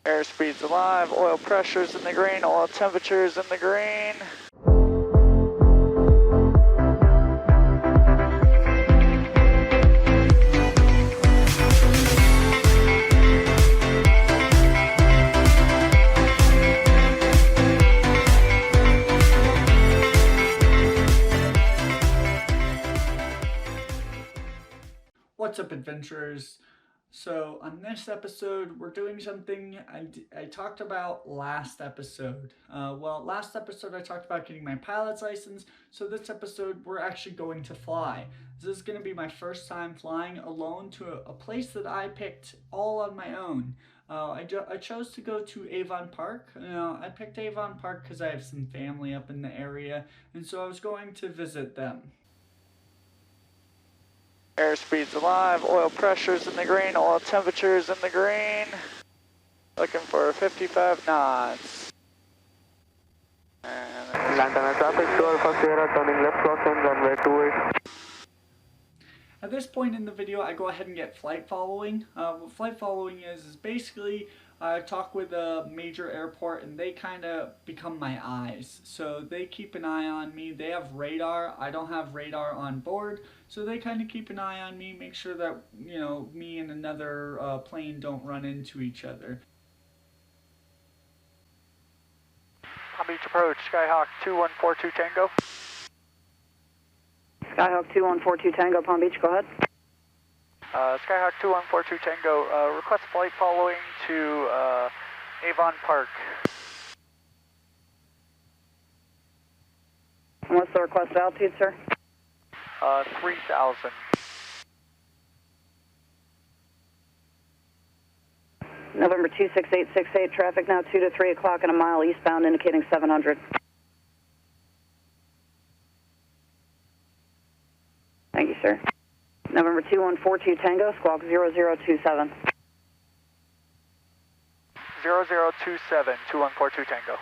Airspeed's alive, oil pressure's in the green, oil temperature's in the green. What's up, adventurers? So on this episode, we're doing something I talked about last episode. Last episode I talked about getting my pilot's license, so this episode we're actually going to fly. This is going to be my first time flying alone to a place that I picked all on my own. I chose to go to Avon Park. I picked Avon Park because I have some family up in the area, and so I was going to visit them. Airspeed's alive, oil pressure's in the green, oil temperature's in the green. Looking for 55 knots. Lantana traffic to Alpha Sierra, turning left crossing runway 28. At this point in the video, I go ahead and get flight following. What flight following is basically I talk with a major airport and they kind of become my eyes. So they keep an eye on me. They have radar. I don't have radar on board. So they kind of keep an eye on me, make sure that, me and another plane don't run into each other. Palm Beach approach, Skyhawk 2142 Tango. Skyhawk 2142 Tango, Palm Beach, go ahead. Skyhawk 2142 Tango, request flight following to Avon Park. And what's the requested altitude, sir? 3,000. November 26868, traffic now 2 to 3 o'clock and a mile eastbound, indicating 700. Thank you, sir. November 2142 Tango, squawk 0027. 0027, 2142 Tango.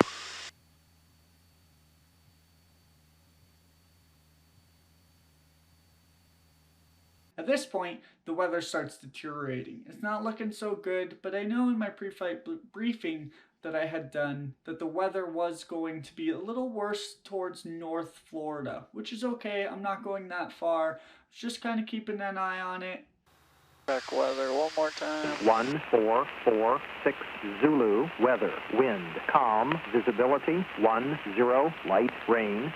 At this point, the weather starts deteriorating. It's not looking so good, but I know in my pre-flight briefing that I had done that the weather was going to be a little worse towards North Florida, which is okay. I'm not going that far. Just kind of keeping an eye on it. Check weather one more time. 1446 Zulu, weather, wind, calm, visibility, 10, light, rain,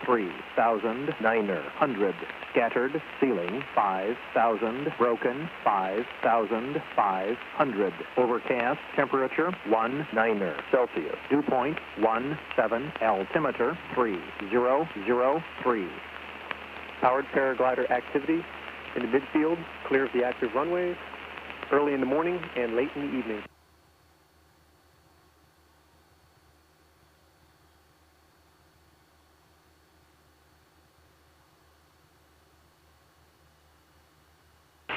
3,000, 900, scattered, ceiling, 5,000, broken, 5,500, overcast, temperature, 19 Celsius, dew point, 17, altimeter, 3003. Powered paraglider activity in the midfield, clear of the active runways, early in the morning and late in the evening.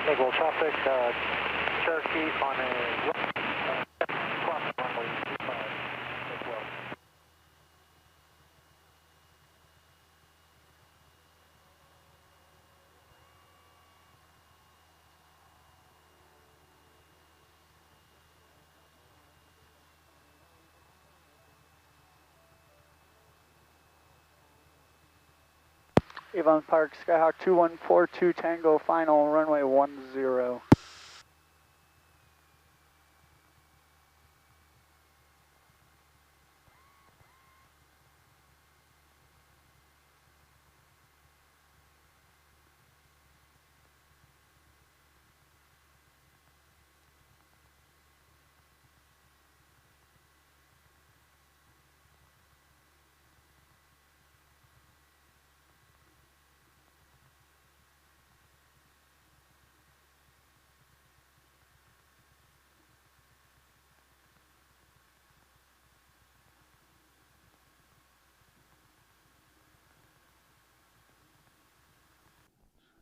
Naval traffic, Cherokee on a crossing runway 25 as well. Avon Park, Skyhawk 2142 Tango, final runway 10.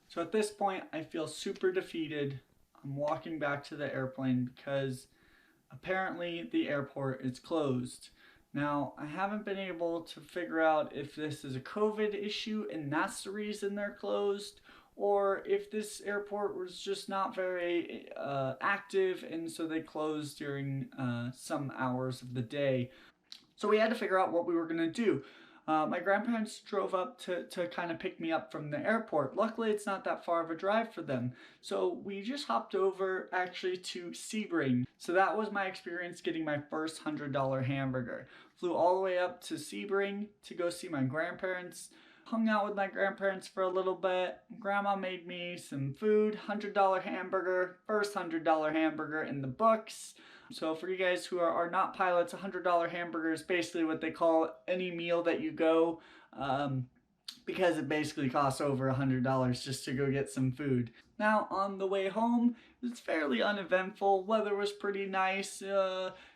So at this point, I feel super defeated. I'm walking back to the airplane because apparently the airport is closed. Now, I haven't been able to figure out if this is a COVID issue and that's the reason they're closed, or if this airport was just not very active and so they closed during some hours of the day. So we had to figure out what we were going to do. My grandparents drove up to kind of pick me up from the airport. Luckily, it's not that far of a drive for them. So we just hopped over actually to Sebring. So that was my experience getting my first $100 hamburger. Flew all the way up to Sebring to go see my grandparents. Hung out with my grandparents for a little bit. Grandma made me some food, $100 hamburger, first $100 hamburger in the books. So for you guys who are not pilots, $100 hamburger is basically what they call any meal that you go, because it basically costs over $100 just to go get some food. Now on the way home, it was fairly uneventful. Weather was pretty nice.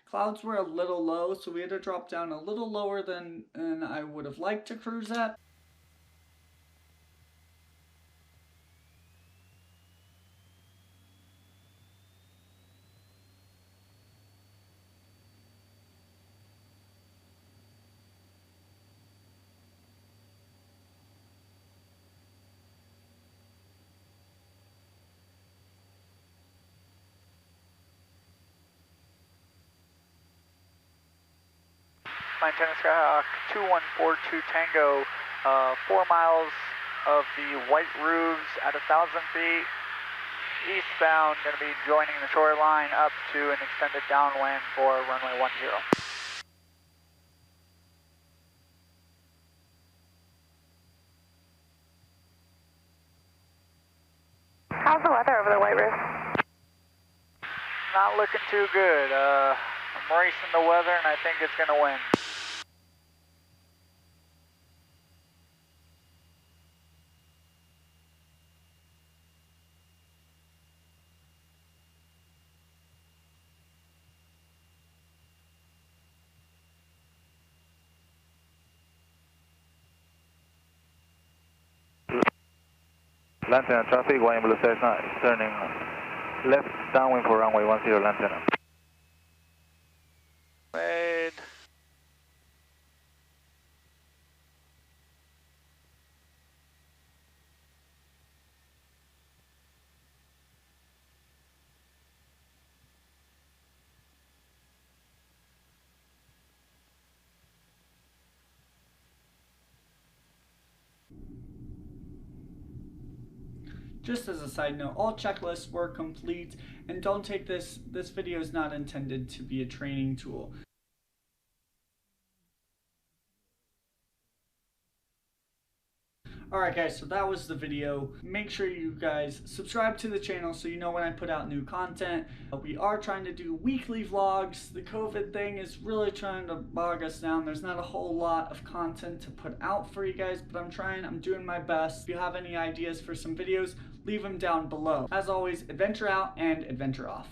Clouds were a little low, so we had to drop down a little lower than I would have liked to cruise at. Montana Skyhawk 2142 Tango, 4 miles of the white roofs at 1,000 feet, eastbound, going to be joining the shoreline up to an extended downwind for runway 10. How's the weather over the white roof? Not looking too good. I'm racing the weather and I think it's going to win. Lantana traffic, YM Blue Cessna, turning left downwind for runway 10, Lantana. Made. Just as a side note, all checklists were complete, and don't take this video is not intended to be a training tool. Alright guys, so that was the video. Make sure you guys subscribe to the channel so you know when I put out new content. We are trying to do weekly vlogs. The COVID thing is really trying to bog us down. There's not a whole lot of content to put out for you guys, but I'm doing my best. If you have any ideas for some videos, leave them down below. As always, adventure out and adventure off.